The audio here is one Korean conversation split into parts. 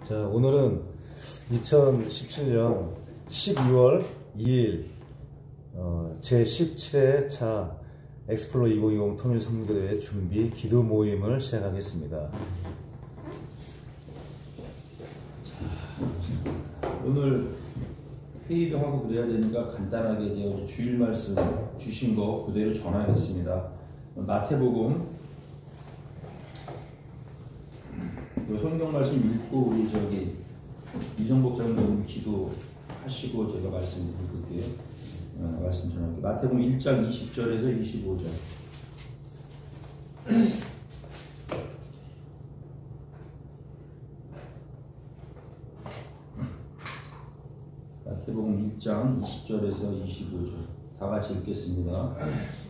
자, 오늘은 2017년 12월 2일 제17회차 엑스플로 2020 통일 선교대회 준비 기도 모임을 시작하겠습니다. 오늘 회의도 하고 그래야 되니까 간단하게 이제 주일 말씀 주신 거 그대로 전하겠습니다. 마태복음 성경 말씀 읽고 우리 이정복 장로님 기도하시고 제가 말씀 읽을게요. 말씀 전할게요. 마태복음 1장 20절에서 25절. 마태복음 1장 20절에서 25절 다 같이 읽겠습니다.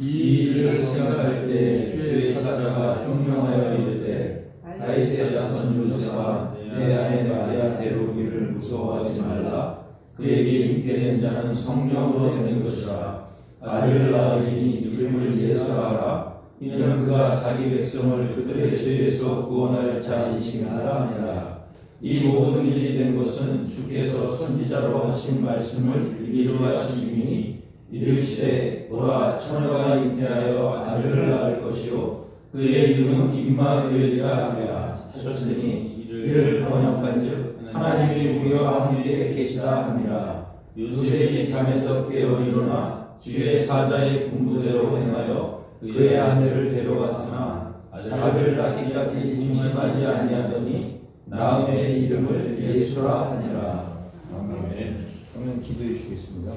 이 일을 생각할 때 주의 사자가 현명하여 이르되 다윗의 자손 요셉아 내 아내 마리아 데려오기를 무서워하지 말라. 그에게 잉태된 자는 성령으로 된 것이라. 아들을 낳으리니 이름을 예수하라. 이는 그가 자기 백성을 그들의 죄에서 구원할 자이심이라 하니라. 이 모든 일이 된 것은 주께서 선지자로 하신 말씀을 이루려 하심이니 이르시되 보라 처녀가 잉태하여 아들을 낳을 것이요 그의 이름은 임마누엘이라 하리라 하셨으니 이를 번역한즉 하나님이 우리와 함께 계시다 함이라. 요셉이 잠에서 깨어 일어나 주의 사자의 분부대로 행하여 그의 아내를 데려갔으나 아들을 낳기까지 임신하지 아니하더니 낳음의 이름을 예수라 하니라. 아멘. 그러면 기도해 주시겠습니다.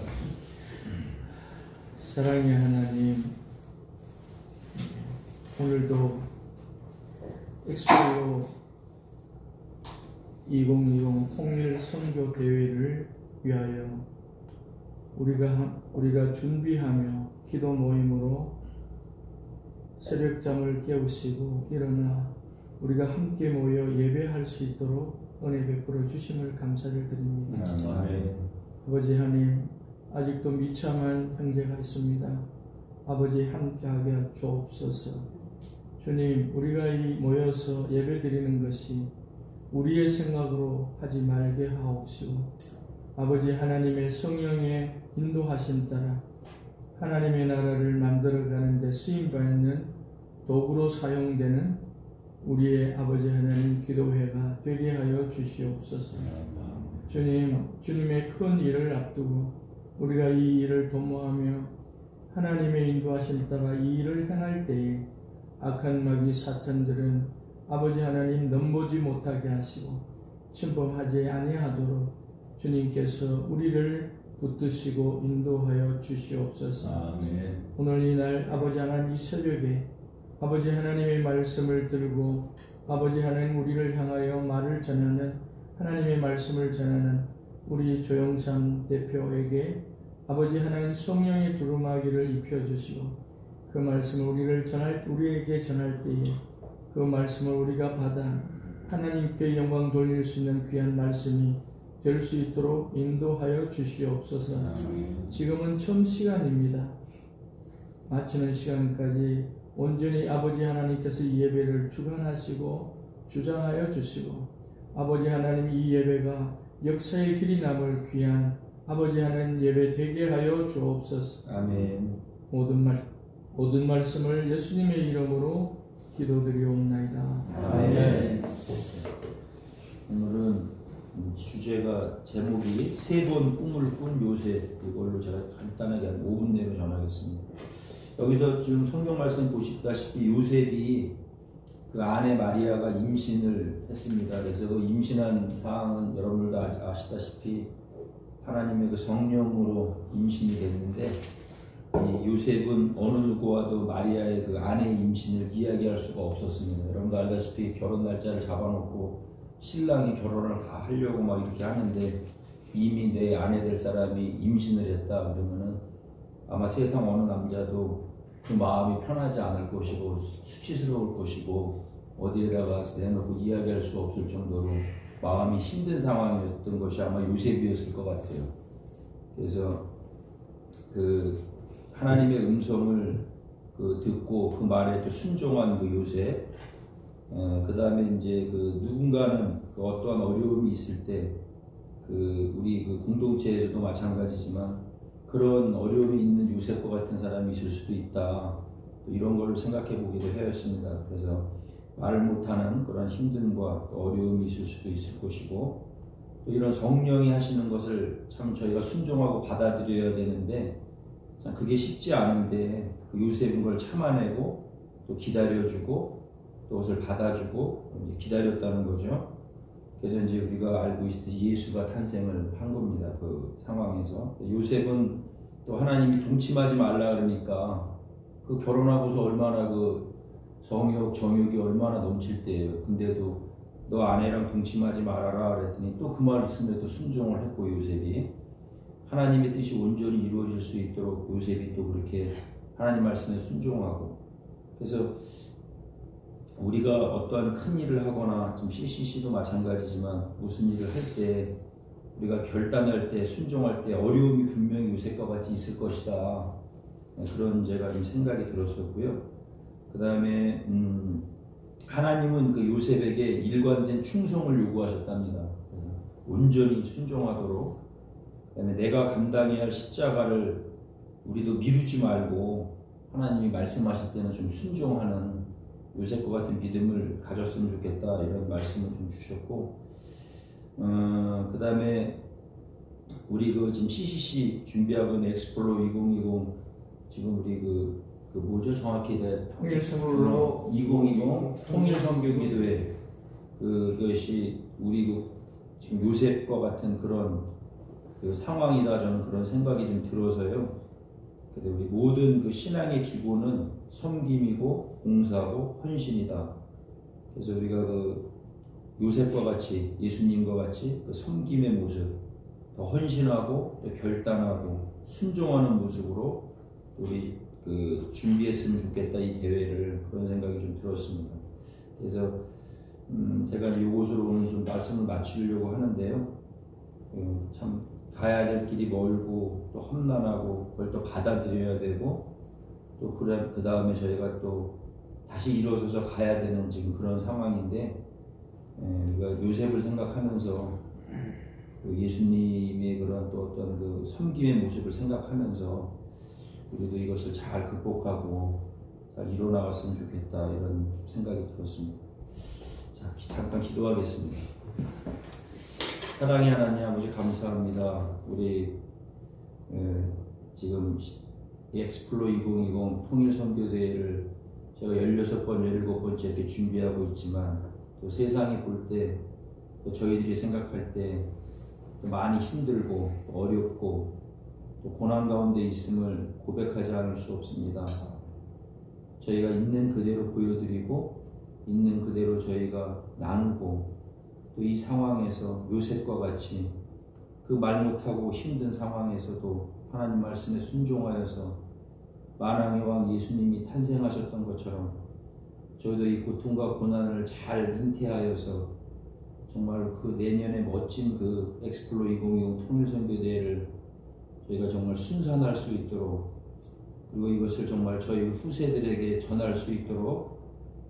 사랑의 하나님, 오늘도 엑스플로 2020 통일 선교 대회를 위하여 우리가 준비하며 기도 모임으로 새벽잠을 깨우시고 일어나 우리가 함께 모여 예배할 수 있도록 은혜 베풀어 주심을 감사를 드립니다. 아멘. 아버지 하나님, 아직도 미참한 형제가 있습니다. 아버지 함께하게 주옵소서. 주님, 우리가 모여서 예배드리는 것이 우리의 생각으로 하지 말게 하옵시고 아버지 하나님의 성령의 인도하심 따라 하나님의 나라를 만들어가는 데 쓰임받는 도구로 사용되는 우리의 아버지 하나님 기도회가 되게 하여 주시옵소서. 주님, 주님의 큰 일을 앞두고 우리가 이 일을 도모하며 하나님의 인도하심 따라 이 일을 행할 때에 악한 마귀 사탄들은 아버지 하나님 넘보지 못하게 하시고 침범하지 아니하도록 주님께서 우리를 붙드시고 인도하여 주시옵소서. 아멘. 오늘 이날 아버지 하나님 이 새벽에 아버지 하나님의 말씀을 들고 아버지 하나님 우리를 향하여 말을 전하는 하나님의 말씀을 전하는 우리 조영삼 대표에게 아버지 하나님 성령의 두루마기를 입혀주시고 그 말씀을 우리에게 전할 때에 그 말씀을 우리가 받아 하나님께 영광 돌릴 수 있는 귀한 말씀이 될 수 있도록 인도하여 주시옵소서. 지금은 처음 시간입니다. 마치는 시간까지 온전히 아버지 하나님께서 이 예배를 주관하시고 주장하여 주시고 아버지 하나님 이 예배가 역사의 길이 남을 귀한 아버지 하나님 예배 되게 하여 주옵소서. 아멘. 모든 말씀을 예수님의 이름으로 기도드리옵나이다. 아멘. 오늘은 주제가 제목이 세 번 꿈을 꾼 요셉, 이걸로 제가 간단하게 한 5분 내로 전하겠습니다. 여기서 지금 성경 말씀 보시다시피 요셉이 그 아내 마리아가 임신을 했습니다. 그래서 그 임신한 사항은 여러분들도 아시다시피 하나님의 그 성령으로 임신이 됐는데 이 요셉은 어느 누구와도 마리아의 그 아내의 임신을 이야기할 수가 없었습니다. 여러분도 알다시피 결혼 날짜를 잡아놓고 신랑이 결혼을 다 하려고 막 이렇게 하는데 이미 내 아내 될 사람이 임신을 했다 그러면은 아마 세상 어느 남자도 그 마음이 편하지 않을 것이고 수치스러울 것이고 어디에다가 내놓고 이야기할 수 없을 정도로 마음이 힘든 상황이었던 것이 아마 요셉이었을 것 같아요. 그래서 그 하나님의 음성을 듣고 그 말에 또 순종한 그 요셉, 그 다음에 이제 그 누군가는 그 어떠한 어려움이 있을 때 우리 공동체에서도 마찬가지지만 그런 어려움이 있는 요셉과 같은 사람이 있을 수도 있다. 또 이런 걸 생각해 보기도 하였습니다. 그래서 말을 못하는 그런 힘듦과 어려움이 있을 수도 있을 것이고 또 이런 성령이 하시는 것을 참 저희가 순종하고 받아들여야 되는데 참 그게 쉽지 않은데 그 요셉은 걸 참아내고 또 기다려주고 또 그것을 받아주고 기다렸다는 거죠. 그래서 이제 우리가 알고 있듯이 예수가 탄생을 한 겁니다. 그 상황에서 요셉은 또 하나님이 동침하지 말라 그러니까 그 결혼하고서 얼마나 그 성욕 정욕이 얼마나 넘칠 때예요. 근데도 너 아내랑 동침하지 말아라 그랬더니 또 그 말 있음에도 순종을 했고 요셉이 하나님의 뜻이 온전히 이루어질 수 있도록 요셉이 또 그렇게 하나님 말씀에 순종하고 그래서 우리가 어떠한 큰 일을 하거나 지금 CCC도 마찬가지지만 무슨 일을 할 때 우리가 결단할 때 순종할 때 어려움이 분명히 요셉과 같이 있을 것이다. 그런 제가 좀 생각이 들었었고요. 그 다음에 하나님은 그 요셉에게 일관된 충성을 요구하셨답니다. 온전히 순종하도록. 그 다음에 내가 감당해야 할 십자가를 우리도 미루지 말고 하나님이 말씀하실 때는 좀 순종하는 요셉과 같은 믿음을 가졌으면 좋겠다 이런 말씀을 좀 주셨고 그 다음에 우리 지금 CCC 준비하고 있는 엑스플로 2020 지금 우리 뭐죠 정확히 통일선교로 2020 통일선교기도회 그것이 우리 지금 요셉과 같은 그런 상황이다 저는 그런 생각이 좀 들어서요. 근데 우리 모든 신앙의 기본은 섬김이고 봉사고 헌신이다. 그래서 우리가 요셉과 같이 예수님과 같이 섬김의 모습, 더 헌신하고 또 결단하고 순종하는 모습으로 우리 준비했으면 좋겠다 이 대회를 그런 생각이 좀 들었습니다. 그래서 제가 이곳으로 오늘 좀 말씀을 마치려고 하는데요. 참 가야 될 길이 멀고 또 험난하고 그걸 또 받아들여야 되고 또 그 다음에 저희가 또 다시 일어서서 가야 되는 지금 그런 상황인데 우리가 요셉을 생각하면서 예수님의 그런 또 어떤 섬김의 모습을 생각하면서 우리도 이것을 잘 극복하고 잘 이뤄나갔으면 좋겠다 이런 생각이 들었습니다. 자, 잠깐 기도하겠습니다. 사랑의 하나님 아버지 감사합니다. 우리 지금 엑스플로 2020 통일선교대회를 제가 16번, 17번째 이렇게 준비하고 있지만 또 세상이 볼 때 또 저희들이 생각할 때 또 많이 힘들고 어렵고 또 고난 가운데 있음을 고백하지 않을 수 없습니다. 저희가 있는 그대로 보여드리고 있는 그대로 저희가 나누고 또 이 상황에서 요셉과 같이 그 말 못하고 힘든 상황에서도 하나님 말씀에 순종하여서 만왕의 왕 예수님이 탄생하셨던 것처럼 저희도 이 고통과 고난을 잘 인태하여서 정말 그 내년에 멋진 엑스플로 2020 통일선교대회를 저희가 정말 순산할 수 있도록 그리고 이것을 정말 저희 후세들에게 전할 수 있도록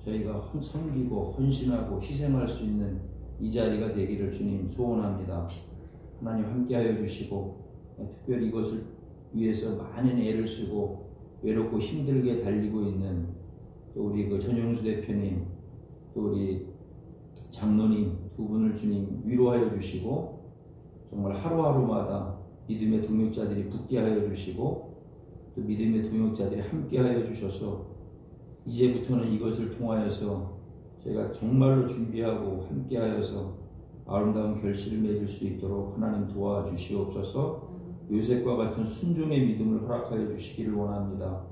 저희가 섬기고 헌신하고 희생할 수 있는 이 자리가 되기를 주님 소원합니다. 하나님 함께하여 주시고 특별히 이것을 위해서 많은 애를 쓰고 외롭고 힘들게 달리고 있는 또 우리 전영수 대표님 또 우리 장로님 두 분을 주님 위로하여 주시고 정말 하루하루마다 믿음의 동역자들이 붙게 하여 주시고 또 믿음의 동역자들이 함께 하여 주셔서 이제부터는 이것을 통하여서 저희가 정말로 준비하고 함께 하여서 아름다운 결실을 맺을 수 있도록 하나님 도와주시옵소서. 요셉과 같은 순종의 믿음을 허락하여 주시기를 원합니다.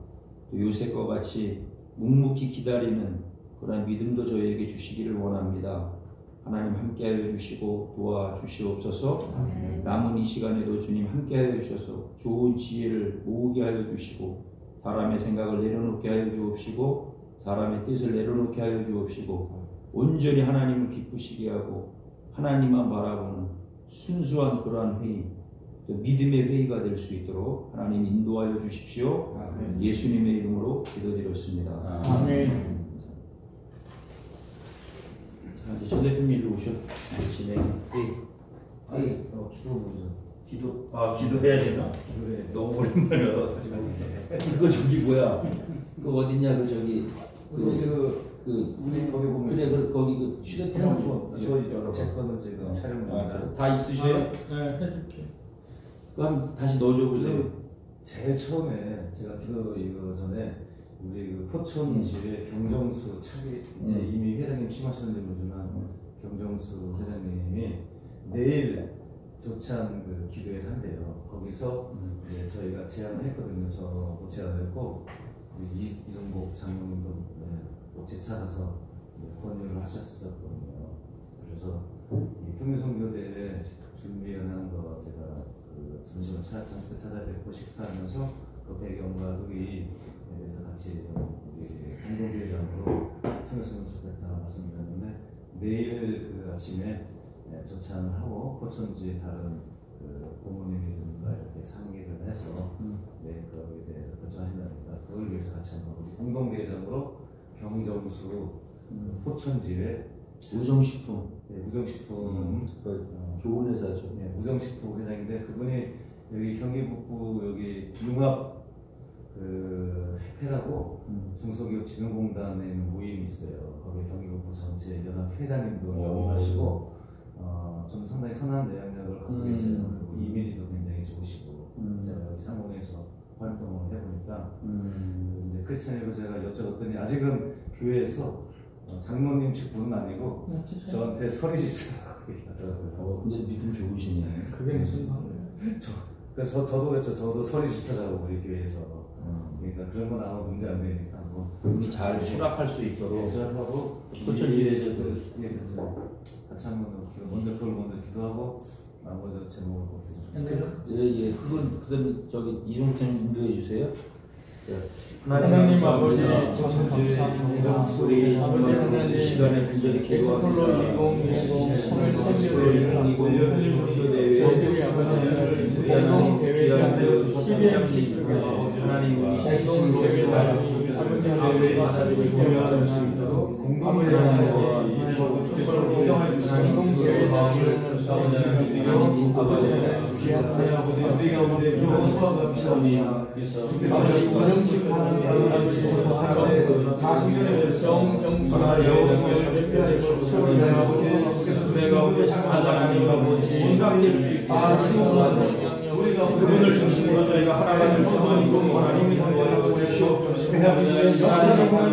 또 요셉과 같이 묵묵히 기다리는 그런 믿음도 저희에게 주시기를 원합니다. 하나님 함께하여 주시고 도와주시옵소서. 남은 이 시간에도 주님 함께하여 주셔서 좋은 지혜를 모으게 하여 주시고 사람의 생각을 내려놓게 하여 주옵시고 사람의 뜻을 내려놓게 하여 주옵시고 온전히 하나님을 기쁘시게 하고 하나님만 바라보는 순수한 그러한 회의 또 믿음의 회의가 될 수 있도록 하나님 인도하여 주십시오. 아멘. 예수님의 이름으로 기도드렸습니다. 아멘. 이제 조 대표님 일로 오셔. 진행. 기도 보죠. 기도해야 되나? 기도해. 너무 오랜만이야. 그거 저기 뭐야? 그 어딨냐? 그 저기 우리 거기 보면 그래 거기 그 휴대폰 제 거는 지금 촬영 다 있으셔요? 네, 해줄게. 그럼 다시 넣어줘 보세요. 제일 처음에 제가 기도 이거 전에 우리 그 포천 집에 경정수 차기 이제 이미 회장님 취임하셨는지 모르지만 경정수 회장님이 내일 조찬 그 기도회를 한대요. 거기서 이제 저희가 제안을 했거든요. 저도 제안을 했고 이종복 장로님도 제차가서 권유를 하셨었거든요. 그래서 이 통일선교대회 준비하는 거 제가 그 점심을 찾아뵙고 식사하면서 그 배경과 의의에 대해서 같이 우리 공동대회장으로 생겼으면 좋겠다 말씀드렸는데 내일 그 아침에 조찬을 하고 포천지 다른 그 부모님들과 이렇게 상의를 해서 거기에 대해서 결정하신다니까 그걸 위해서 같이 한번 우리 공동대회장으로 경정수 포천지회 우정식품. 우정식품 좋은 회사죠. 우정식품 회장인데 그분이 여기 경기북부 여기 융합 그 협회라고 중소기업진흥공단에 있는 모임이 있어요. 거기 경기북부 전체 연합 회장님도 영입하시고 좀 상당히 선한 내용력을 갖고 계세요. 그리고 이미지도 굉장히 좋으시고 제가 여기 상공에서 활동을 해보니까 이제 크리스천이고 제가 여쭤봤더니 아직은 교회에서 장로님 측분은 아니고 저한테 서리집사라고 얘기하더라고요. 근데 믿음 좋으시네. 그게 무슨 말이에요? 그래서 저도 그렇죠. 저도 서리집사라고 우리 교회에서 그러니까 그런 건 아무 문제 안 되니까 우리 잘 수락할 수 있도록 수락하고 포천지회 그래서 같이 한번 그걸 먼저 기도하고 나머지 제목을 예, 그건 저기 이종찬 인도해 주세요. 하나님 아버지 참 감사합니다. 우리 아버지 하나님 시간에 부절히 엑스플로 2020 오늘 선교대회를 앞두고 저희들이 아버지 공동대회장 CBMC 쪽에서 공동대회장이 아버지 하나님의 말씀을 기억할 수 있도록 아버지 하나님의 공동대회장을 아버지 우정식 하나님 정정수나 여호수의 대표하시고 세월이나 아버지 내가 우리 하나님 아버지 인간될 수 있게 우리가 그분을 중심으로 저희가 하나님을 주시고 하나님이 성령을 주시옵소서 대한민국의 역사를 보는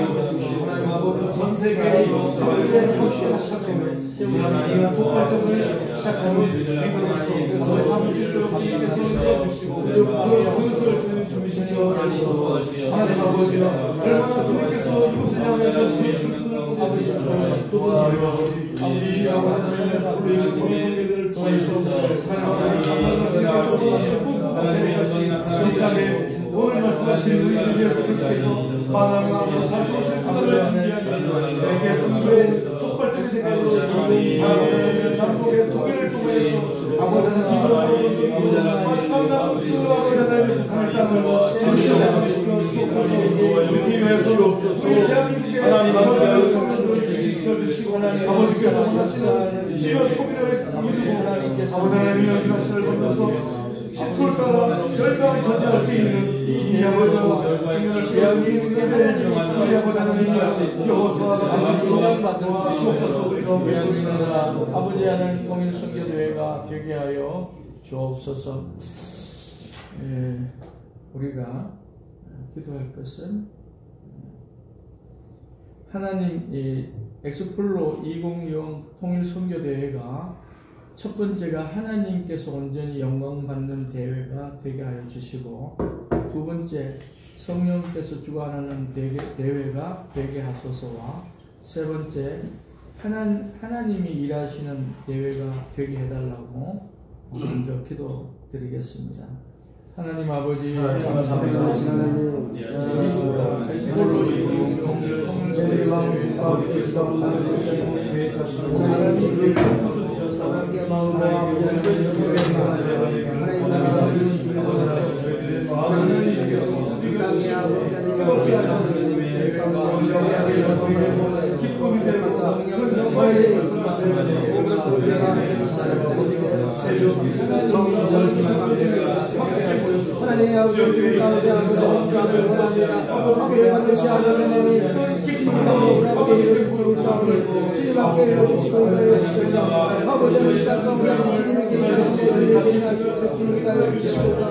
하나님 아버지 전 세계의 역사를 혁신하시는 하나님은 폭발적으로 시작하는 리더로서 그래서 사무실도 주님께서 도와주시고 그것을 준비시켜 주시옵소서 하나님 아버지여 얼마나 주님께서 이곳을 향해서 아버지 도와주시고 우리 아버지께서 우리 성도들을 통해서 하나님의 오늘 말씀하신 우리 주 예수 그리스도께서 만왕하고 다시 오실 그날을 준비하는 세계 선교의 촉발적 세계로 아버지는 남북의 통일을 통해서 아버지는 이전으로 마지막 그 아버지는 북한의 땅을 주시옵소서 우리 기회에서 우리 대한민국의 하나님 청년들을 지켜주시고 아버지께서 원하시는 지역 통일을 이루고 아버지 하나님의 연주하시를 건너서 10% 따라 열방을 전제할 수 있는 이 아버지와 청년을 대한민국의 우리 아버지 하나님과 여호수아가 도와주옵소서. 우리가 아버지 하나님 통일 선교대회가 되게 하여 주옵소서. 우리가 기도할 것은 하나님 이 엑스플로 2020 통일 선교대회가 첫 번째가 하나님께서 온전히 영광 받는 대회가 되게 하여 주시고 두 번째 성령께서 주관하는 대회가 되게 하소서와 세 번째 하나님이 일하시는 대회가 되게 해달라고 먼저 기도드리겠습니다. 하나님 아버지 감사합니다. 하나님 엑스플로 20 통일 선교대회 함께 마음으로 아버지 하나님 나라가 이루어지기를 원합니다. 이 땅에 아버지 하나님 기쁨이 되고 빨리 하나님의 아버지 가운데 아버지 원합니다. 아버지 반드시 아버지 주님의 아버지 이루어지고 있사오니 주님 함께 해주시고 인도해 주시옵소서. 아버지는 이 땅 가운데 주님에게 일하신 분들을 계신할 수 없어 주님이 다 해주시옵소서.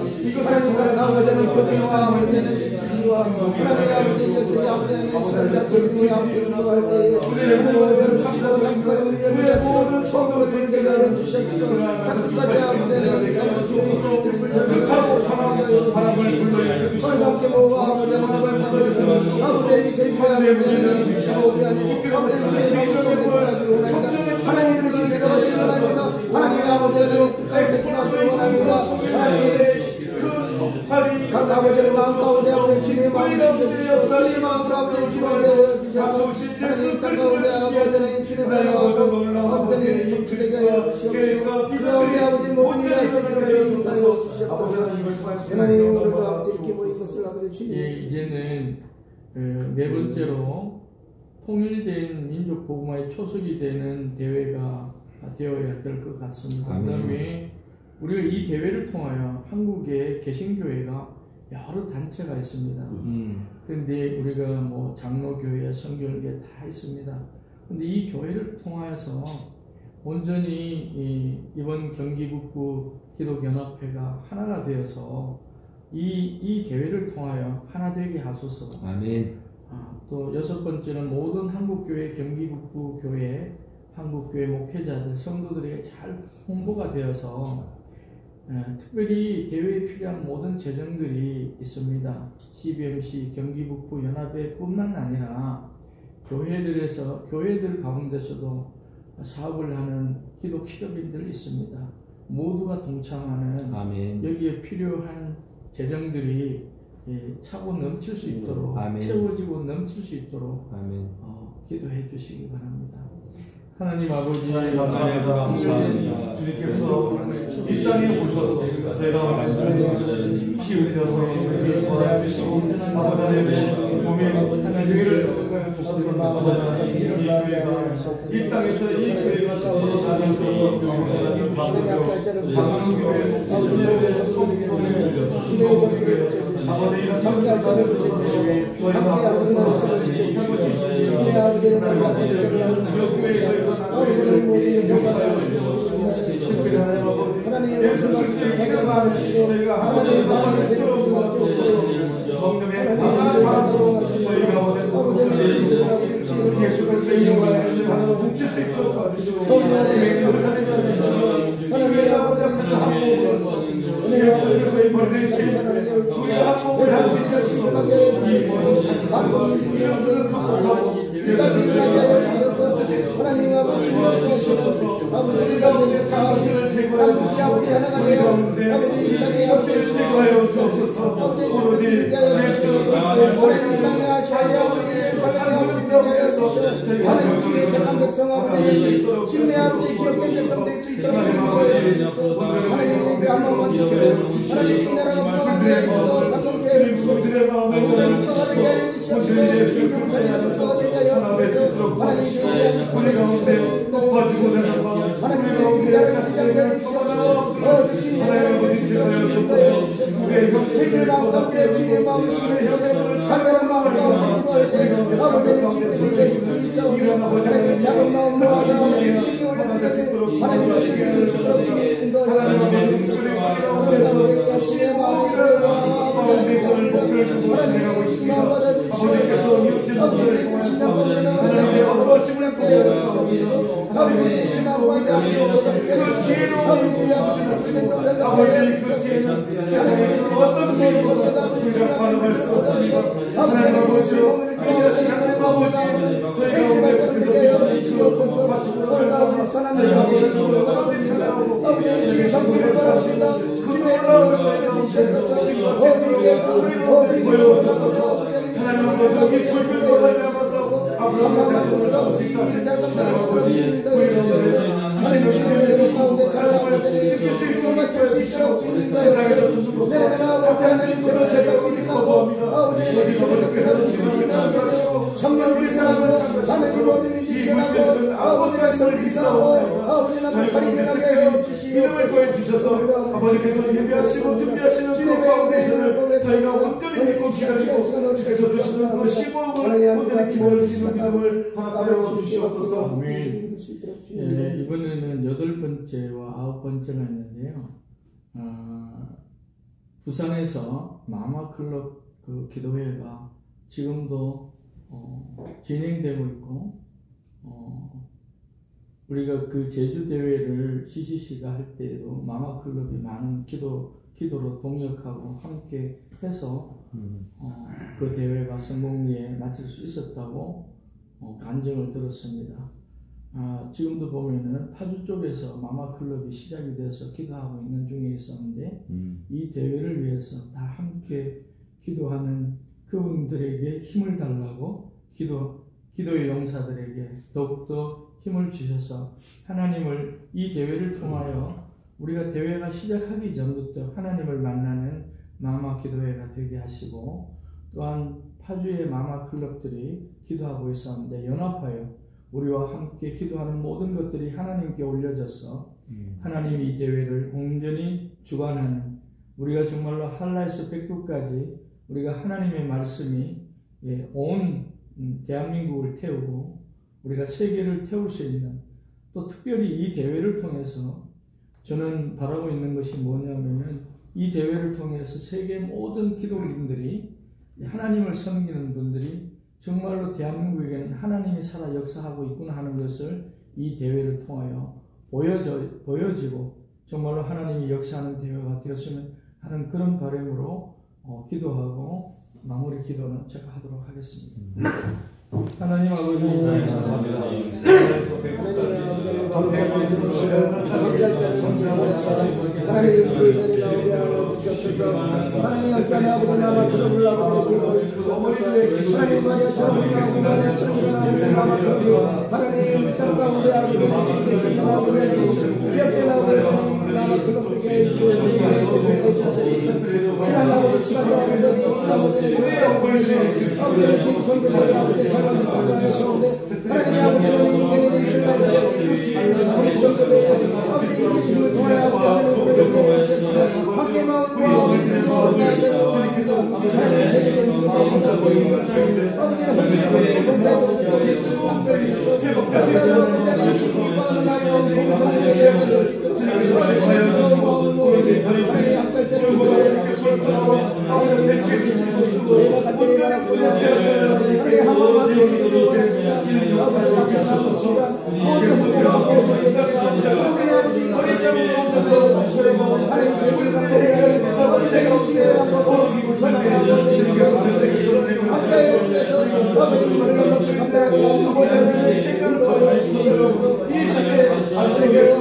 하나님과 아버지는 교회와 아버지는 CCC와 하나님의 아버지 예수의 아버지는 시간당 제일의 아버지 기도할 때에 하나님을 주시고 남거리를 열려주시고 성으로 돌게 하여 주시옵시고 한국까지 아버지는 아버지의 뜻을 전달하고 바람을 불러주시고 함께 모아 아버지는 하나님을 아버지의 저희가 아버지는 주시고 우리 안에 아버지는 주의 마음으로 돌아가기를 원합니다. 하나님 들으신 기도를 원합니다. 하나님의 아버지는 뜻까지 기도하기를 원합니다. 하나님 각 아버지의 마음 가운데 아버지 주님의 마음을 심겨주시고 주님의 마음 가운데 기도를 해주셔서 하나님 땅 가운데 아버지는 주님의 나라가 아버지는 성취되게 하여 주시옵시고 그 가운데 아버지 모든 일을 하시기로 하여 주시옵소서. 하나님 오늘도 아버지 이렇게 모인 것을 아버지 주님 이제는 네 번째로 통일된 민족 복음화의 초석이 되는 대회가 되어야 될 것 같습니다. 그 다음에 우리가 이 대회를 통하여 한국에 개신교회가 여러 단체가 있습니다. 그런데 우리가 뭐 장로교회, 성결교회 다 있습니다. 그런데 이 교회를 통하여서 온전히 이번 경기북부 기독연합회가 하나가 되어서 이 대회를 통하여 하나 되게 하소서. 아멘. 또 여섯 번째는 모든 한국교회, 경기북부 교회, 한국교회 목회자들, 성도들에게 잘 홍보가 되어서 특별히 대회에 필요한 모든 재정들이 있습니다. CBMC, 경기북부 연합회 뿐만 아니라 교회들 가운데서도 사업을 하는 기독 실업인들이 있습니다. 모두가 동참하는 아멘. 여기에 필요한 재정들이 차고 넘칠 수 있도록 아멘. 채워지고 넘칠 수 있도록 아멘. 기도해 주시기 바랍니다. 하나님 아버지 감사합니다. 주님께서 이 땅에 오셔서 제가 피 흘려서 저희를 권하주시고 아버지 하나님의 몸에 교회를 생각하여 주셨습니다. 이 교회가 이 땅에서 이 교회가 스스로 자녀로서 교회를 받으며 장로교회, 신교회에서 성교회를 흘려 아버지 이런 교회를 저희가 하고 싶습니다. 지역교회에서 우리를 모두 정말하여 주시옵소서. 예수 그리스도의 기름을 주시고 하나님의 마음을 새겨주시고 성령의 강한 바람으로 저희가 아버지는 예수 그리스도의 이름을 하나로 뭉칠 수 있도록 도와주시고 성령의 못하는 자들은 하나님의 아버지 앞에서 한 몸으로서 예수 그리스도의 벌대신 우리 한 몸을 한 지체로서 이 모든 한번 이루어지는 것으로 예수 그리스도의 하나님 아버지 아버지 가운데 자아들을 제거하여 주시고 우리 가운데 아버지 이 땅의 아버지를 제거하여 주옵소서. 오로지 예수 그리스도의 땅에 하시하여 아버지의 사랑하는 데에서 저희가 하나님의 택한 백성 아버지 주님의 아버지 기억된 백성 될 수 있도록 주님께서 하나님의 그 한번만 주시고 하나님의 나라가 불어가게 하시고 감동케 해주시고 우리를 떠나게 하여 주시옵시고 인격을 살려주셔서 되게 하여 주시옵소서. 하나님의 우리 가운데 높아지고 내려서 하나님의 기다려 시작해 주시옵시고 주님의 아버지 주님의 저희들 마음 가운데 주님의 마음을 심으시고 상대한 마음 가운데 기도할 때 아버지는 주님의 힘이 있사오니 하나님의 작은 마음 모아서 주님께 올려드려서 하나님의 신경을 쓰도록 주님 인도하여 주시옵소서. 주님의 마음을 파운데이션을 목표를 두고 진행하고 있습니다. 아버지께서 아버지의 신앙과 하나님의 어떠심을 함께하여 주시옵소서. 아버지의 신앙과 함께하여 주시옵소서. 아버지의 아버지는 그 지혜는 세상에서 어떤 지혜보다 우리가 반응할 수 없습니다. 하나님 아버지 하나님 아버지 저희가 오늘 주께서 주시옵소서. 오늘 아버지 선한 영이셔서 아버지 찬양하고 아버지의 주의 성품을 바랍니다. 주님의 이름으로 살려주시옵소서. 어디 모여서 하나님 아버지 이 불bil과 달려가서 앞으로 자꾸 수 있다 하나님 주님의 가운데 잘하고 이길 수 있도록 맞출 수 있도록 주님께서 내려나가고 하나님 새로운 세상을 일어나고 아버지의 성령께서 주시옵소서. 청년들이 일어나고 하나님 모든 일이 일어나고 아버지 백성들이 일어나고 아버지 나무칼이 일어나게 하여 주시옵소서. 주옵소서. 아버지께서 예비하시고 준비하시는 그 파운데이션을 저희가 온전히 믿고 기다리고 주께서 주시는 그 시범을 온전히 기다릴 수 있는 믿음을 허락하여 주시옵소서. 아멘. 예, 이번에는 8번째와 9번째가 있는데요. 부산에서 마마클럽 그 기도회가 지금도 진행되고 있고, 우리가 그 제주 대회를 CCC가 할 때에도 마마클럽이 많은 기도로 동역하고 함께 해서 그 대회가 성공리에 마칠 수 있었다고 간증을 들었습니다. 지금도 보면은 파주 쪽에서 마마클럽이 시작이 돼서 기도하고 있는 중에 있었는데 이 대회를 위해서 다 함께 기도하는 그분들에게 힘을 달라고 기도의 용사들에게 더욱더 힘을 주셔서 하나님을 이 대회를 통하여 우리가 대회가 시작하기 전부터 하나님을 만나는 마마 기도회가 되게 하시고, 또한 파주의 마마 클럽들이 기도하고 있었는데 연합하여 우리와 함께 기도하는 모든 것들이 하나님께 올려져서 하나님이 이 대회를 온전히 주관하는, 우리가 정말로 할라에서 백두까지 우리가 하나님의 말씀이 온 대한민국을 태우고 우리가 세계를 태울 수 있는, 또 특별히 이 대회를 통해서 저는 바라고 있는 것이 뭐냐면은 이 대회를 통해서 세계 모든 기독인들이, 하나님을 섬기는 분들이 정말로 대한민국에는 하나님이 살아 역사하고 있구나 하는 것을 이 대회를 통하여 보여지고 정말로 하나님이 역사하는 대회가 되었으면 하는 그런 바람으로 기도하고 마무리 기도는 제가 하도록 하겠습니다. 하나님 아버지, 하나님 함께하는 아버지 나와 그룹을 아버지 이렇게 보여주시옵소서. 하나님 마리아처럼 우리하고 마리아처럼 일어나는 마마 그룹이 하나님 땅 가운데 아버지를 지키고 있는 아버지 하나님 기억된 아버지 마마 그룹에게 해주시옵소서. 지난 아버지 시간도 아버지를 교회하고 아버지를 지금 선교를 아버지 잘못을 따라 하셨는데 하나님의 아버지는 인간에게 있을 아버지 선교에 아버지 우리 힘을 통하여 아버지 하나님을 해주셨지만 함께 마음과 아버지를 도와주옵소서. 하나님 제게 주시고 하나님께 주시고 아버지는 헌신하고 봉사해서 함께 해주시고 하나님 아버지는 주시기 바라는 아버지는 봉사를 해야 주시고 하나님 하나님 앞갈자를 보여 주시옵소서. 하나님 제가 같은 일어났군요. 하나님 한 번만 더 기도를 원했습니다. 아버지 앞에서 시간 모든 후보가 함께해서 제가 우리 아버지 어리점을 주시고 하나님 제기를 갖고 아버지가 우리의 방법으로 하나님 아버지를 함께해 주셔서 아버지 우리를 넘치 감당하고 아버지의 생각도 주시옵소서. 이 시대에 아버지께서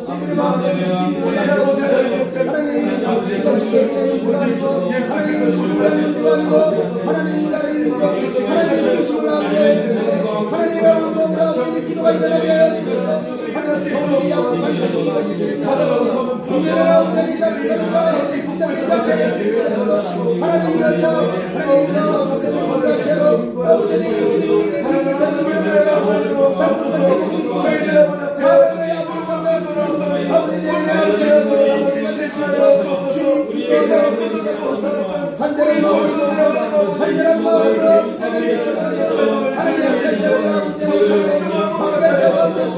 저희들의 마음에 진리를 나눠주시고 하나님 이것이 개인의 문제가 아니고 하나님 주님의 문제가 아니고 하나님 나라의 민족 하나님의 뜻을 함께해 주시고 하나님의 방법으로 아버지의 기도가 일어나게 하여 주시고 하나님 성령이 아버지 반드시 이루어지기를 바라오니 이제는 아버지의 남편과 부탁되지 않게 하여 주시옵소서. 하나님 이런다 하나님 앞에서 기도하시고 아버지의 이름을 듣는 자들을 위하여 땅끝까지 복이 주시기를 사랑의 아버지 감사합니다. 아버지 내년에 아버지의 아버지가 실수하여 주님 기도하여 주시옵소서. 간절한 마음으로 간절한 마음으로 하나님 약속자를 아버지의 정에 함께할 가운데서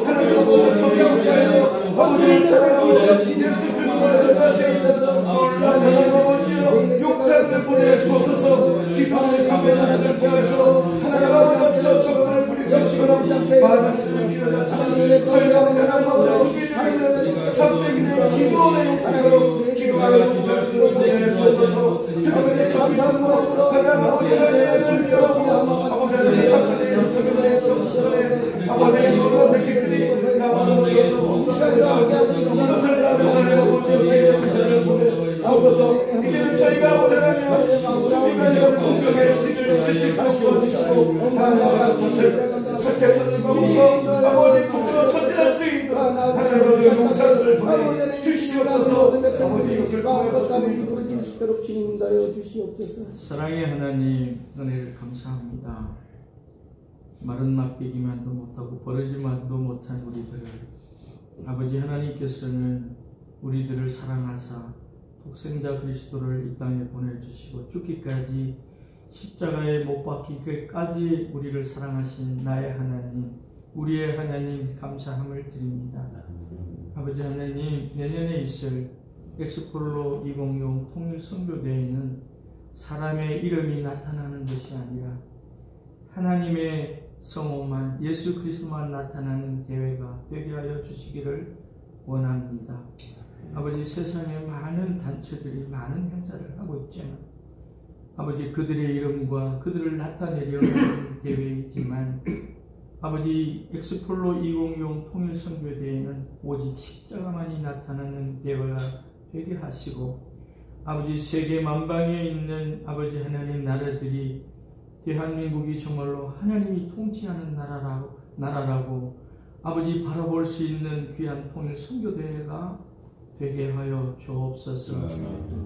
하나님 주님이 함께하여 엄연히 살아갈 수 있는 주옵소서. 하나님 용사를 보내주옵소서. 기도하는 감회를 하게 하시고 하나님 아버지 적극을 부리시고 넘지 않게 하나님의 권리하는 마음으로 하나님의 참되기를 기도하는 용사로 기도하는 용사로 보내주옵소서. 특별히 감사한 마음으로 하나님의 술비로 아버지의 사천의 주님의 정신을 아버지의 모든 백성들이 나와주시고 이 시간에도 함께하고 있는 이것을 나누고 아버지 이제는 저희가 원하는 수비가 되어 공격의 진을 지식하고 주시고 첫째서는 보고서 아버지 풍수로 천대할 수 있는 하나님의 용사들을 보내 주시옵소서. 아버지 이것을 통해서 부르짖을 수 있도록 주님 다여 주시옵소서. 사랑의 하나님 은혜를 감사합니다. 마른 막대기만도 못하고 버르지만도 못한 우리들을 아버지 하나님께서는 우리들을 사랑하사 독생자 그리스도를 이 땅에 보내주시고 죽기까지 십자가에 못 박히기까지 우리를 사랑하신 나의 하나님, 우리의 하나님 감사함을 드립니다. 아버지 하나님, 내년에 있을 엑스폴로 2060 통일선교대회는 사람의 이름이 나타나는 것이 아니라 하나님의 성호만, 예수 그리스도만 나타나는 대회가 되게 하여 주시기를 원합니다. 아버지, 세상에 많은 단체들이 많은 행사를 하고 있지만 아버지, 그들의 이름과 그들을 나타내려 하는 대회이지만 아버지, 엑스폴로 2060 통일선교대회는 오직 십자가만이 나타나는 대회가 되게 하시고 아버지, 세계 만방에 있는 아버지 하나님 나라들이 대한민국이 정말로 하나님이 통치하는 나라라고 아버지 바라볼 수 있는 귀한 통일 선교대회가 되게 하여 주옵소서.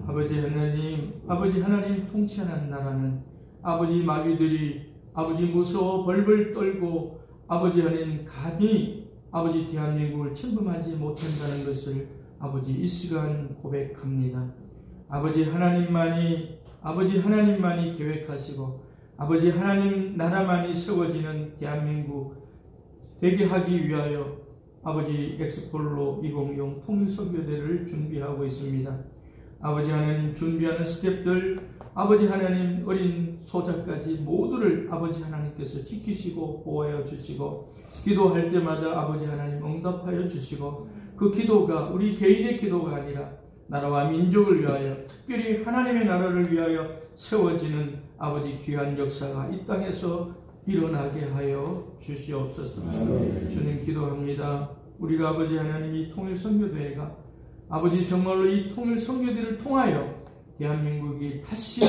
아버지 하나님 통치하는 나라는 아버지 마귀들이 아버지 무서워 벌벌 떨고 아버지 하나님 감히 아버지 대한민국을 침범하지 못한다는 것을 아버지 이 시간 고백합니다. 아버지 하나님만이 계획하시고 아버지 하나님 나라만이 세워지는 대한민국 되게 하기 위하여 아버지 엑스폴로 2060 통일선교대를 준비하고 있습니다. 아버지 하나님 준비하는 스텝들, 아버지 하나님 어린 소자까지 모두를 아버지 하나님께서 지키시고 보호하여 주시고 기도할 때마다 아버지 하나님 응답하여 주시고 그 기도가 우리 개인의 기도가 아니라 나라와 민족을 위하여 특별히 하나님의 나라를 위하여 세워지는 아버지 귀한 역사가 이 땅에서 일어나게 하여 주시옵소서. 주님 기도합니다. 우리가 아버지 하나님 이 통일선교대회가 아버지 정말로 이 통일선교대를 통하여 대한민국이 다시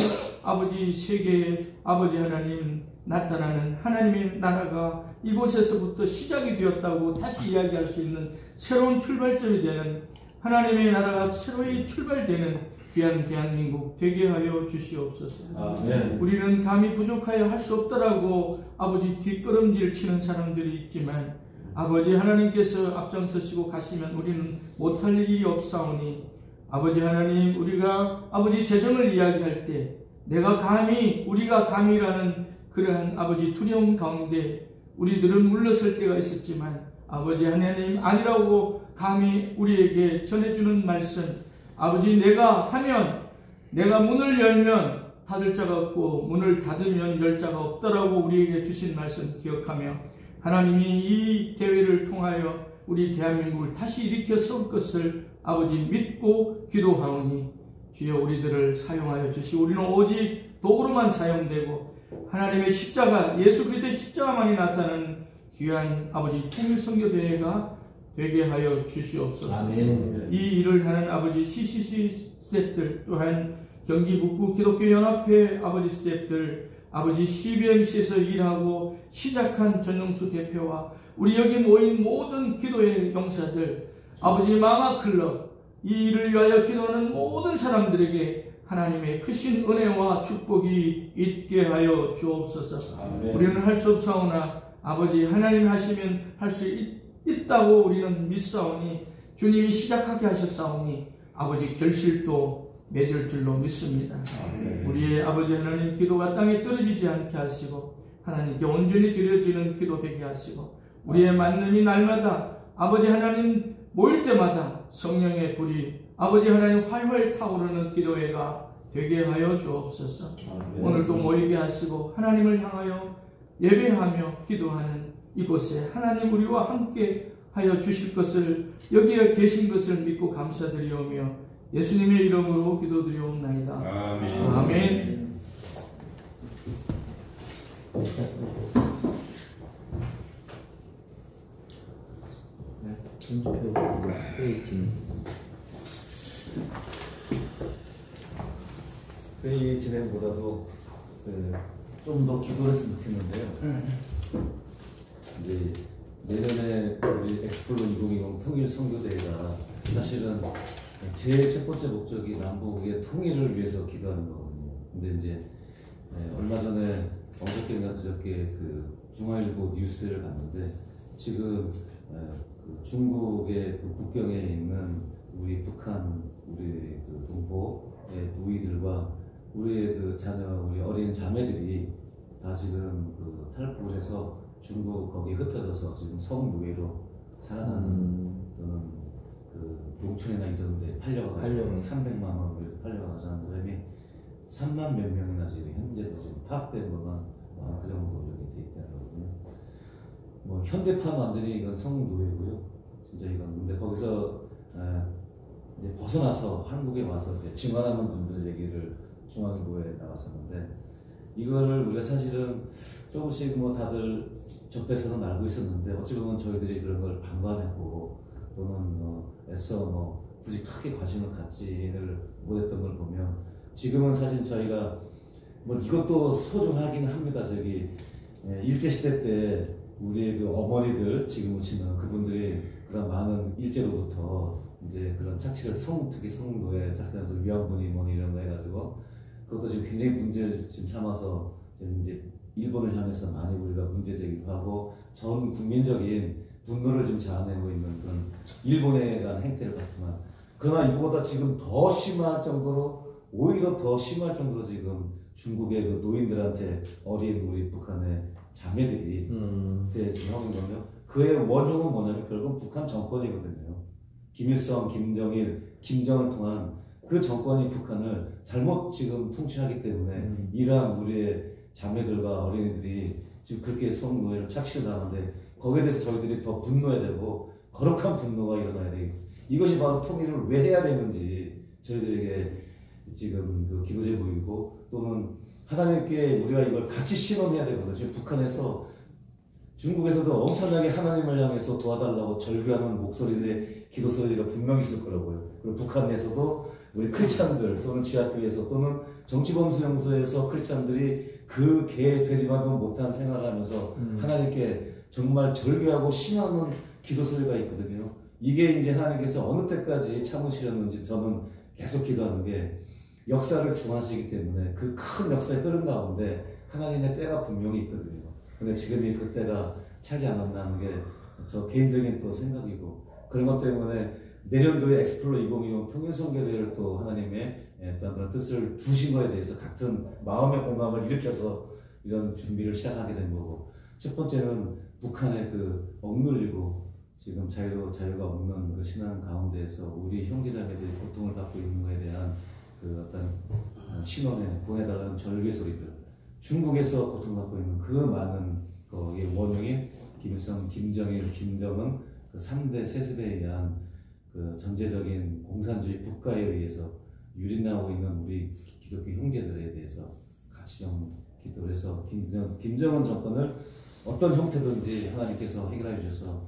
아버지 세계에 아버지 하나님 나타나는 하나님의 나라가 이곳에서부터 시작이 되었다고 다시 이야기할 수 있는 새로운 출발점이 되는 하나님의 나라가 새로이 출발되는 귀한 대한민국 되게 하여 주시옵소서. 아멘. 우리는 감히 부족하여 할 수 없더라고 아버지 뒷걸음질 치는 사람들이 있지만 아버지 하나님께서 앞장서시고 가시면 우리는 못할 일이 없사오니 아버지 하나님, 우리가 아버지 재정을 이야기할 때 우리가 감히라는 그러한 아버지 두려움 가운데 우리들은 물러설 때가 있었지만 아버지 하나님 아니라고 감히 우리에게 전해주는 말씀, 아버지 내가 문을 열면 닫을 자가 없고 문을 닫으면 열 자가 없다라고 우리에게 주신 말씀 기억하며 하나님이 이 대회를 통하여 우리 대한민국을 다시 일으켜 세울 것을 아버지 믿고 기도하오니 주여 우리들을 사용하여 주시고 우리는 오직 도구로만 사용되고 하나님의 십자가, 예수 그리스도의 십자가만이 나타나는 귀한 아버지 통일선교대회가 되게 하여 주시옵소서. 아멘. 이 일을 하는 아버지 CCC 스태프들, 또한 경기 북부 기독교 연합회 아버지 스태프들, 아버지 CBMC에서 일하고 시작한 전영수 대표와 우리 여기 모인 모든 기도의 용사들, 아버지 마마클럽, 이 일을 위하여 기도하는 모든 사람들에게 하나님의 크신 은혜와 축복이 있게 하여 주옵소서. 아멘. 우리는 할 수 없사오나 아버지 하나님 하시면 할 수 있다고 우리는 믿사오니 주님이 시작하게 하셨사오니 아버지 결실도 맺을 줄로 믿습니다. 아멘. 우리의 아버지 하나님 기도가 땅에 떨어지지 않게 하시고 하나님께 온전히 드려지는 기도 되게 하시고 우리의 만남이 날마다 아버지 하나님 모일 때마다 성령의 불이 아버지 하나님 활활 타오르는 기도회가 되게 하여 주옵소서. 아멘. 오늘도 모이게 하시고 하나님을 향하여 예배하며 기도하는 이곳에 하나님 우리와 함께 하여 주실 것을 여기에 계신 것을 믿고 감사드리오며 예수님의 이름으로 기도드리옵나이다. 아멘. 아멘. 네. 편집표 페이지. 회의 진행보다도 좀 더 기도를 했으면 좋겠는데요. 이제 내년에 우리 엑스폴로 2020 통일 선교대회가 사실은 제일 첫 번째 목적이 남북의 통일을 위해서 기도하는 거거든요. 근데 이제 얼마 전에 어저께인가 그저께 그 중앙일보 뉴스를 봤는데 지금 그 중국의 그 국경에 있는 우리 북한 우리 그 동포의 누이들과 우리의 그 자녀 우리 어린 자매들이 다 지금 그 탈북을 해서 중국 거기 흩어져서 지금 성노예로 살아가는 또는 그 농촌이나 이런 데 팔려가지고 300만 원을 팔려가서 하는 사람이 3만 몇 명이나 지금 현재도 지금 파악된 것만 그 정도 이렇게 돼 있다거든요. 뭐 현대판 완전히 이건 성노예고요. 진짜 이건 근데 거기서 이제 벗어나서 한국에 와서 이제 증언하는 분들 얘기를 중앙일보에 나왔었는데 이거를 우리가 사실은 조금씩 뭐 다들 접해서는 알고 있었는데 어찌 보면 저희들이 그런 걸 방관했고 또는 애써 굳이 크게 관심을 갖지를 못했던 걸 보면 지금은 사실 저희가 뭐 이것도 소중하긴 합니다. 저기 일제시대 때 우리의 그 어머니들 지금 오시는 그분들이 그런 많은 일제로부터 이제 그런 착취를 특히 성노예 착취하면서 위안부니 뭐니 이런 거 해가지고 그것도 지금 굉장히 문제를 지금 삼아서 이제 일본을 향해서 많이 우리가 문제 제기도 하고 전 국민적인 분노를 좀 자아내고 있는 그런 일본에 대한 행태를 봤지만 그러나 이거보다 지금 더 심할 정도로 오히려 더 심할 정도로 지금 중국의 그 노인들한테 어린 우리 북한의 자매들이 지금 하고 있는 거죠. 그의 원흉은 뭐냐면 결국 북한 정권이거든요. 김일성, 김정일, 김정을 통한 그 정권이 북한을 잘못 지금 통치하기 때문에 이러한 우리의 자매들과 어린이들이 지금 그렇게 성노예를 착취를 하는데 거기에 대해서 저희들이 더 분노해야 되고 거룩한 분노가 일어나야 되고 이것이 바로 통일을 왜 해야 되는지 저희들에게 지금 그 기도 제목이고 또는 하나님께 우리가 이걸 같이 신원해야 되거든요. 지금 북한에서 중국에서도 엄청나게 하나님을 향해서 도와달라고 절규하는 목소리들의 기도 소리가 분명히 있을 거라고요. 그리고 북한 내에서도 우리 크리스찬들 또는 지하교회에서 또는 정치범수용소에서 크리스찬들이 그 개 되지만도 못한 생활을 하면서 하나님께 정말 절규하고 신하는 기도 소리가 있거든요. 이게 이제 하나님께서 어느 때까지 참으시렸는지 저는 계속 기도하는 게 역사를 중화하시기 때문에 그 큰 역사의 흐름 가운데 하나님의 때가 분명히 있거든요. 근데 지금이 그 때가 차지 않았나 하는 게 저 개인적인 또 생각이고 그런 것 때문에 내년도에 엑스플로 2025 통일선교대회를 또 하나님의 어떤 그런 뜻을 두신 거에 대해서 같은 마음의 공감을 일으켜서 이런 준비를 시작하게 된 거고 첫 번째는 북한의 그 억눌리고 지금 자유가 없는 그 신앙 가운데에서 우리 형제자매들이 고통을 받고 있는 것에 대한 그 어떤 신원에 보내달라는 절규의 소리들 중국에서 고통받고 있는 그 많은 거의 원흉인 김일성, 김정일, 김정은 그 3대 세습에 의한 그 전제적인 공산주의 국가에 의해서 유린하고 있는 우리 기독교 형제들에 대해서 같이 좀 기도를 해서 김정은 정권을 어떤 형태든지 하나님께서 해결해 주셔서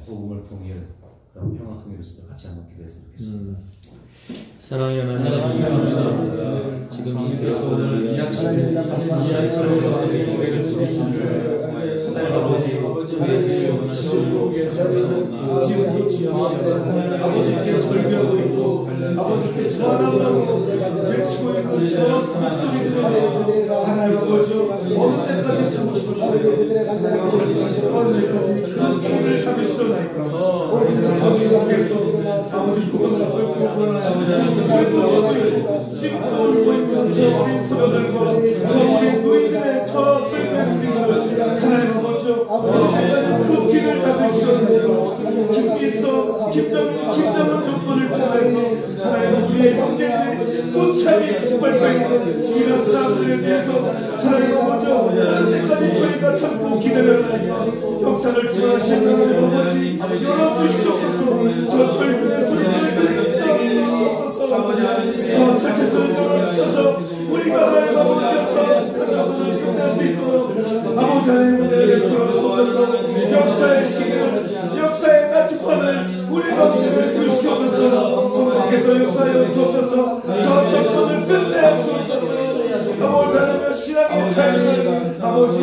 복음을 통일, 평화 통일을 같이 한번 기도했으면 좋겠습니다. 사랑의 하나님 감사합니다. 지금 이 교회를 이야기를 노래를 부르시는 아버지 아버지께 절규하고 있고 아버지께 전하라고 외치고 있는 목소리들을 하나님 아버지 어느 때까지 참으시고 그 주를 담으시려나이까 아버지 그것을 끌고 지금도 울고 있는 저 어린 소녀들과 저 어린 누이들의 저 절규의 소리를 하나님 아버지 그 길을 닫으시려고 김일성, 김정은 정권을 통해서 하나님 우리의 형제들이 무참히 수발하는 이런 사람들에 대해서 하나님 아버지 어느 때까지 저희가 참고 기다려나이까 역사를 지원하시는 하나님 아버지 열어주시옵소서 저 절규의 소리를 들으면서 저 철책선을 열어주셔서 우리가 하나님 아버지 가정을 끝낼 수 있도록 아버지 하나님의 은혜를 풀어주셔서 역사의 시기를 역사의 나침반을 우리 가운데 주시옵소서 성령께서 역사에 주옵소서 저 정권을 끝내 주옵소서 아버지 하나님의 신앙의 차이를 아버지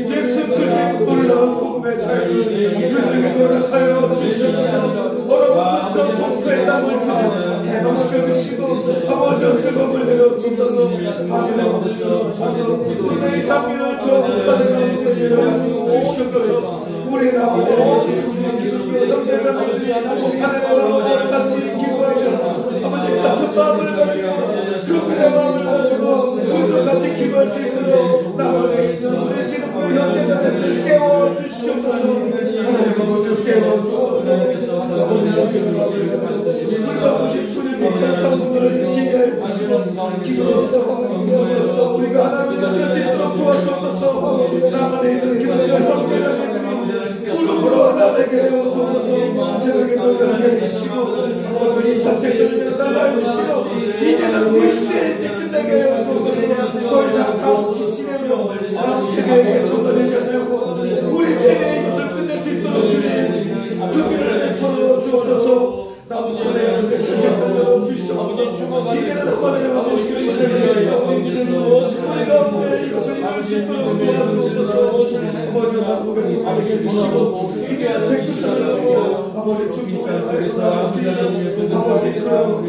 예수 그리스도의 놀라운 복음의 차이를 그들에게 노력하여 주시옵소서 얼어붙은 저 폭포의 땅을 주님 해방시켜 주시고 아버지 뜨거움을 내려주옵소서 하나님 주님의 담기는 저 국가의 가운데 내려주시옵소서 우리 나라의 기독교 형제자매 하나님 같이 기도하며 아버지 같은 마음을 가지고 그분의 마음을 가지고 우리도 같이 기도할 수 있도록 나만의 우리 기독교 형제자매들을 깨워주시옵소서. 하나님 아버지 깨워주옵소서. 우리 아버지 주님이 약한 분들을 기게 해주시고 기도로서 우리가 하나님을 할 수 있도록 도와주옵소서. 나만에 있는 기독교 형제자매들이 무릎으로 나에게 주옵소서. 새벽에 너희에게 주시고 아버지 자책적인 나라에 주시고 이제는 우리 시대에 이제 끝나게 주옵소서. 더 이상 다음 시대로 세계에게 전달되지 않고 우리 세계에 이것을 끝낼 수 있도록 주님 그 길을 베풀어 주옵소서. 나무들의 주제자로 주시옵소서. 이제는 하나님 아버지 기름을 내려주시옵소서. 우리 가운데 이것을 이룰 수 있도록 도와주옵소서. 아버지 나무가 통하게 주시고 이게 백두산으로 아버지 축복을 하여서 아버지 그런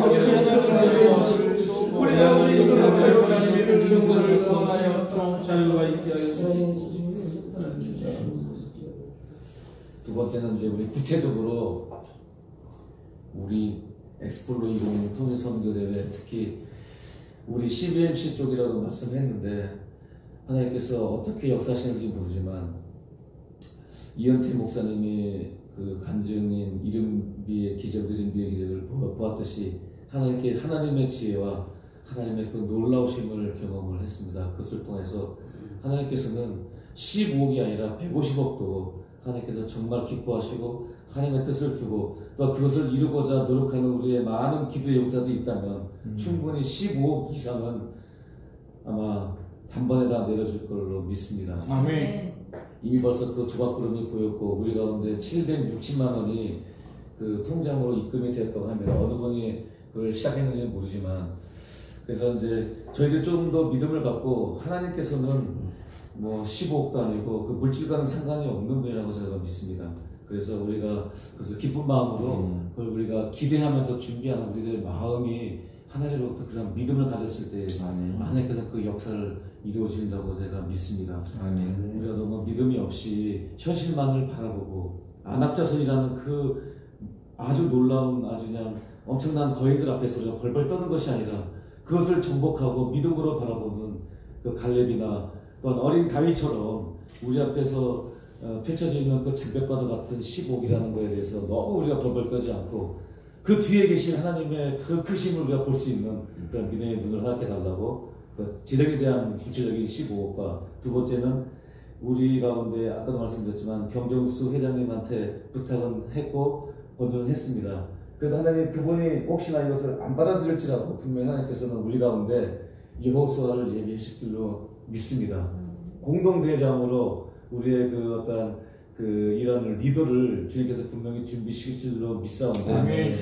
우리가 우리 것을 하여 주시는 충분을 구하여 자유가 있게 하여 두 번째는 이제 우리 구체적으로 우리 엑스플로 2020 통일선교대회 특히 우리 CBMC 쪽이라고 말씀했는데 하나님께서 어떻게 역사하시는지 모르지만 이현태 목사님이 그 간증인 이른비의 기적, 늦은비의 기적을 보았듯이 하나님의 지혜와 하나님의 그 놀라우심을 경험을 했습니다. 그것을 통해서 하나님께서는 15억이 아니라 150억도 하나님께서 정말 기뻐하시고 하나님의 뜻을 두고 또 그것을 이루고자 노력하는 우리의 많은 기도의 용사도 있다면 충분히 15억 이상은 아마 단번에 다 내려줄 걸로 믿습니다. 아멘. 이미 벌써 그 조각구름이 보였고 우리 가운데 760만 원이 그 통장으로 입금이 되었다고 하면 어느 분이 그걸 시작했는지는 모르지만 그래서 이제 저희들 조금 더 믿음을 갖고 하나님께서는 뭐 15억도 아니고 그 물질과는 상관이 없는 분이라고 제가 믿습니다. 그래서 우리가 그래서 기쁜 마음으로 그걸 우리가 기대하면서 준비하는 우리들의 마음이 하나님으로부터 그런 믿음을 가졌을 때 하나님께서 그 역사를 이루어진다고 제가 믿습니다. 우리가 너무 믿음이 없이 현실만을 바라보고 안압자손이라는 그 아주 놀라운 아주 그냥 엄청난 거인들 앞에서 우리가 벌벌 떠는 것이 아니라 그것을 정복하고 믿음으로 바라보는 그 갈렙이나 또한 어린 다윗처럼 우리 앞에서 펼쳐져 있는 그 장벽과도 같은 15억이라는 것에 대해서 너무 우리가 벌벌 떠지 않고 그 뒤에 계신 하나님의 그 크심을 우리가 볼 수 있는 그런 믿음의 눈을 허락해 달라고 그 지령에 대한 구체적인 15억과 두 번째는 우리 가운데 아까도 말씀드렸지만 경정수 회장님한테 부탁은 했고 권유는 했습니다. 그래도 하나님 그분이 혹시나 이것을 안 받아들일지라도 분명히 하나님께서는 우리 가운데 여호수아를 예비하실 줄로 믿습니다. 공동대장으로 우리의 그 어떤 그 이런 리더를 주님께서 분명히 준비시킬 줄로 믿사온데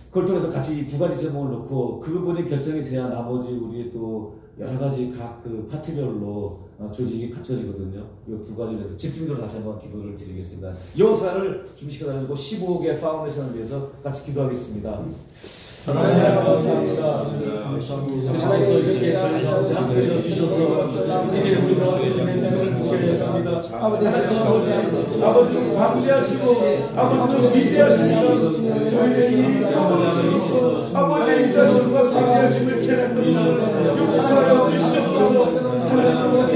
그걸 통해서 같이 이 두 가지 제목을 놓고 그분이 결정이 돼야 나머지 우리 또 여러 가지 각 그 파트별로 조직이 갖춰지거든요. 이 두 가지를 위해서 집중적으로 다시 한번 기도를 드리겠습니다. 여호수아를 준비시켜달라고 15억의 파운데이션을 위해서 같이 기도하겠습니다. 하나님 감사합니다. 주님께서 이렇게 저희 가운데 함께 해주셔서 이제 우리 가운데 주셨습니다. 아버지도 광대하시고 아버지도 위대하십니다. 저희들이 정원을 있어 아버지의 인자심과 광대하심을 체험하면서 용서하여 주시옵소서. 하나님 아버지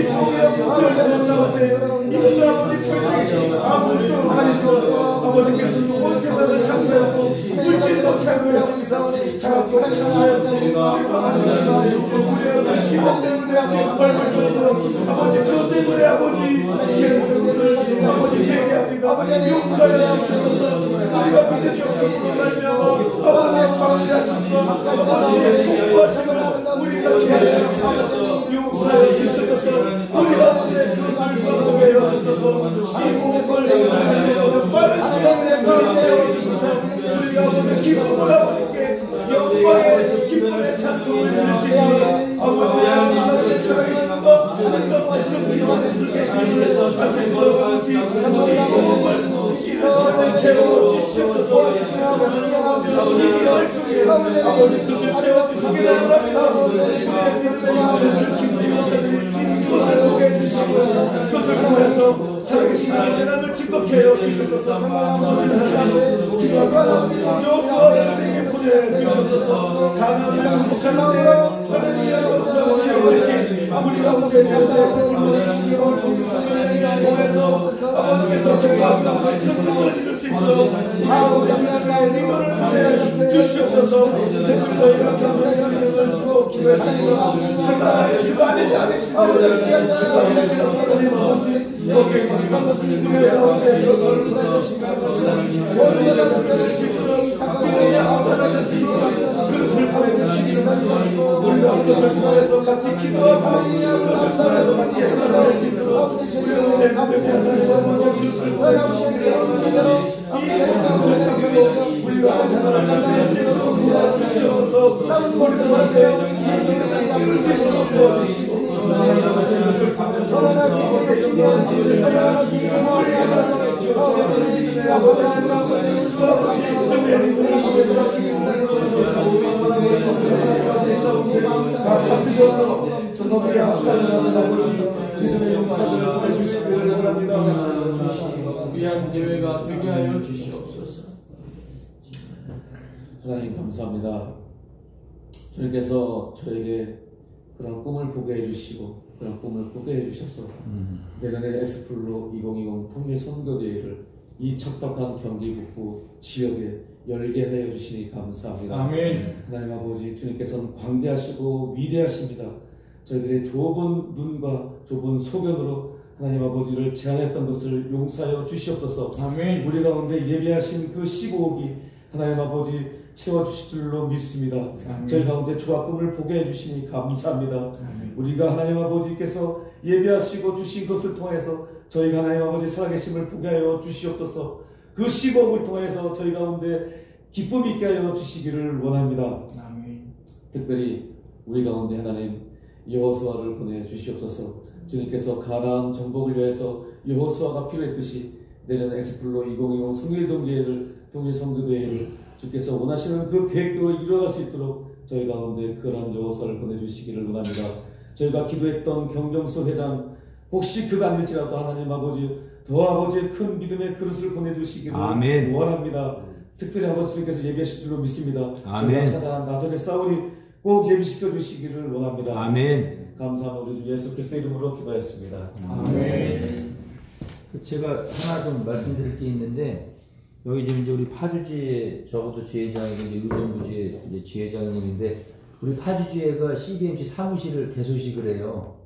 15년 그를 전사하세요. 이것을 아버지 저희들이 아무것도 아니고 아버지께서 온 세상을 창조했고 물질도 창조했습니다. 작업도 창조했고 우리도 만드시고 우리의 시험 때문에 벌벌 떠서 아버지 그것 때문에 아버지 죄를 뜻을 아버지 회개합니다. 용서하여 주시옵소서. 우리가 믿으시 없음으로 말미암아 아버지의 광대하심과 아버지의 통보하심을 우리가 죄하였습니다. 용서하여 주시옵소서. 우리 가운데 그것을 거두게 하옵소서. 시공의 권력을 가지고 빠른 시간에 가운데 주셔서 우리가 아버지 기쁨을 아버지께 영광의 기쁨의 찬송을 드릴 수 있는 아버지 하나님의 살아계신과 아름다우신 기도하는 줄 계심을 아시도록 아버지 시공을 이런 시간에 채워주시옵소서. 아버지 중에 아버지 뜻을 채워주시기를 바랍니다. 우리의 믿음의 아버지를 깊이 모셔드린 그것을 보게 해주시옵소서. 주시옵소서. 그것을 통해서 살아계신 하나님을 증거케 하여 주시옵소서. 여호수아 여러분에게 보내주셨소서. 가나안을 정복하는데 하나님께서 기억하신 우리가 보게 되어서 이걸 통해서 아버지께서 경고하시는 것을 뜻을 지을 수 있도록 이거를 보내 주시옵소서. 특히 저희가 경고하시는 것을 주고 기도했습니다. 하나님 그거 안 되지 않으시죠. 아버지를 위한 그릇을 보내주시기를 가지고 우리가 그것을 통해서 같이 기도하고 그것을 통해서 같이 행동할 수 있도록 우리가 내 그릇을 보내주시기를 우리가 하나님을 찾아낼 수 있도록 도와주시옵소서. 남은 머리도 사람들의 그릇을 수 있도록 도와주시고 선언하기 열심히한 주를 선언하기 기도하며 아버지 아버지 귀한 대회가 되게 하여 주시옵소서. 하나님 감사합니다. 주님께서 저에게 그런 꿈을 보게 해주시고 그런 꿈을 꾸게 해주셔서 내년에 엑스플로 2020 통일 선교대회를 이 척박한 경기 북부 지역에 열게 하여 주시니 감사합니다. 아멘. 하나님 아버지 주님께서는 광대하시고 위대하십니다. 저희들의 좁은 눈과 좁은 소견으로 하나님 아버지를 제안했던 것을 용서하여 주시옵소서. 아멘. 우리 가운데 예비하신 그 15억이 하나님 아버지 채워주실 줄로 믿습니다. 아멘. 저희 가운데 좋아 꿈을 보게 해주시니 감사합니다. 아멘. 우리가 하나님 아버지께서 예비하시고 주신 것을 통해서 저희가 하나님 아버지 살아계심을 보게 하여 주시옵소서. 그 15억을 통해서 저희 가운데 기쁨 있게 하여 주시기를 원합니다. 아멘. 특별히 우리 가운데 하나님 여호수아를 보내 주시옵소서. 주님께서 가나안 정복을 위해서 여호수아가 필요했듯이 내년 엑스플로 2020 성일동계회를 통일 선교대회를 주께서 원하시는 그 계획대로 이뤄갈 수 있도록 저희 가운데 그런 여호수아를 보내주시기를 원합니다. 저희가 기도했던 경정수 회장 혹시 그가 아닐지라도 하나님 아버지 더 아버지의 큰 믿음의 그릇을 보내주시기를 아멘. 원합니다. 특별히 아버지 주님께서 예비하실 줄로 믿습니다. 아멘. 저희가 찾아간 나선의 싸우니 꼭 예비시켜 주시기를 원합니다. 아멘. 감사합니다. 우리 주 예수 그리스도 이름으로 기도했습니다. 아멘. 제가 하나 좀 말씀드릴 게 있는데 여기 지금 이제 우리 파주지회 적어도 지회장이 이제 의정부지회 이제 지회장님인데 우리 파주지회가 CBMC 사무실을 개소식을 해요.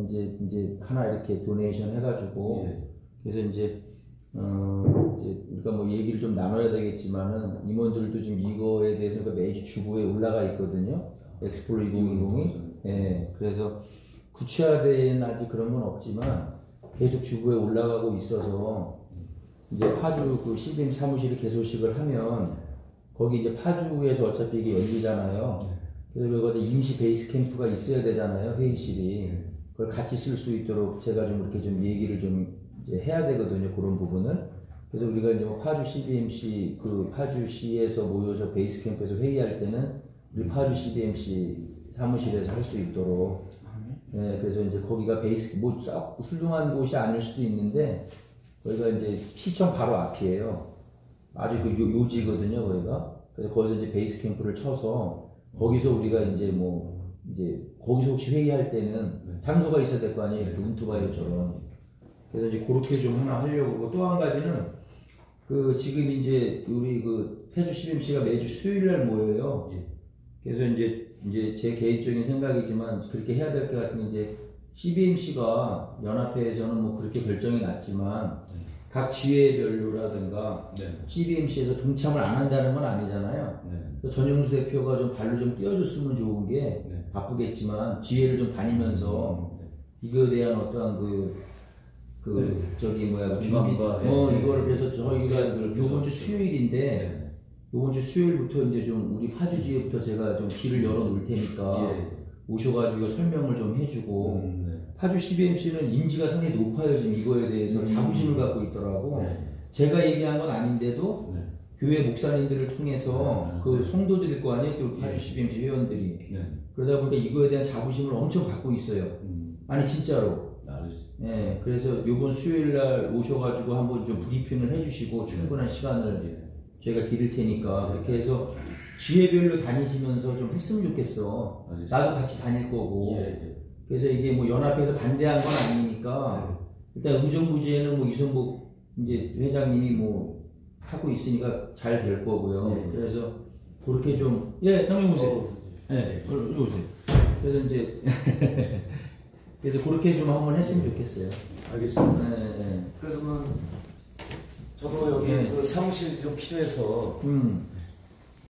이제 하나 이렇게 도네이션 해가지고 그래서 이제 우리가 뭐 얘기를 좀 나눠야 되겠지만은 임원들도 지금 이거에 대해서 매주 주부에 올라가 있거든요. 엑스플로 2020이. 예, 그래서 구체화된 아직 그런 건 없지만 계속 주부에 올라가고 있어서 이제 파주 그 CBM 사무실이 개소식을 하면 거기 이제 파주에서 어차피 이게 열리잖아요. 그래서 여기 임시 베이스 캠프가 있어야 되잖아요. 회의실이. 그걸 같이 쓸 수 있도록 제가 좀 이렇게 좀 얘기를 좀 이제 해야 되거든요. 그런 부분을. 그래서 우리가 이제 뭐 파주 CBMC 그 파주시에서 모여서 베이스 캠프에서 회의할 때는 우리 파주 CBMC 사무실에서 할 수 있도록. 네, 그래서 이제 거기가 베이스 뭐 썩 훌륭한 곳이 아닐 수도 있는데 거기가 이제 시청 바로 앞이에요. 아주 그 요지거든요, 거기가. 그래서 거기서 이제 베이스 캠프를 쳐서 거기서 우리가 이제 뭐 이제 거기서 혹시 회의할 때는 장소가 있어야 될 거 아니에요, 이렇게 운투바이오처럼. 그래서 이제 그렇게 좀 하나 하려고 하고 또 한 가지는 그 지금 이제 우리 그 패주 CBMC가 매주 수요일날 모여요. 그래서 이제 제 개인적인 생각이지만 그렇게 해야 될 것 같은 게 이제 CBMC가 연합회에서는 뭐 그렇게 결정이 났지만 각 지회별로라든가 CBMC에서 동참을 안 한다는 건 아니잖아요. 전영수 대표가 좀 발로 좀 띄워줬으면 좋은 게 바쁘겠지만 지회를 좀 다니면서 이거에 대한 어떠한 저기 뭐야 준비 이거를 그래서 저희가 요번 주 수요일인데 요번 주 수요일부터 이제 좀 우리 파주지회부터 제가 좀 길을 열어 놓을 테니까 오셔가지고 설명을 좀 해주고 파주 CBMC는 인지가 상당히 높아요. 지금 이거에 대해서 자부심을 갖고 있더라고. 제가 얘기한 건 아닌데도 교회 목사님들을 통해서 그 성도들일 거 아니에요. 또 파주 CBMC 회원들이. 그러다 보니까 이거에 대한 자부심을 엄청 갖고 있어요. 아니 진짜로. 예, 그래서 이번 수요일 날 오셔가지고 한번 좀 브리핑을 해주시고 충분한 시간을 저희가 드릴 테니까 그렇게 해서 지회별로 다니시면서 좀 했으면 좋겠어. 나도 같이 다닐 거고. 그래서 이게 뭐 연합해서 반대한 건 아니니까 일단 의정부지회는 뭐 이성복 이제 회장님이 뭐 하고 있으니까 잘 될 거고요. 그래서 그렇게 좀 장님 오세요. 이리 오세요. 그래서 이제 그래서 그렇게 좀 한번 했으면 좋겠어요. 알겠습니다. 그래서 뭐 저도 여기 그 사무실 좀 필요해서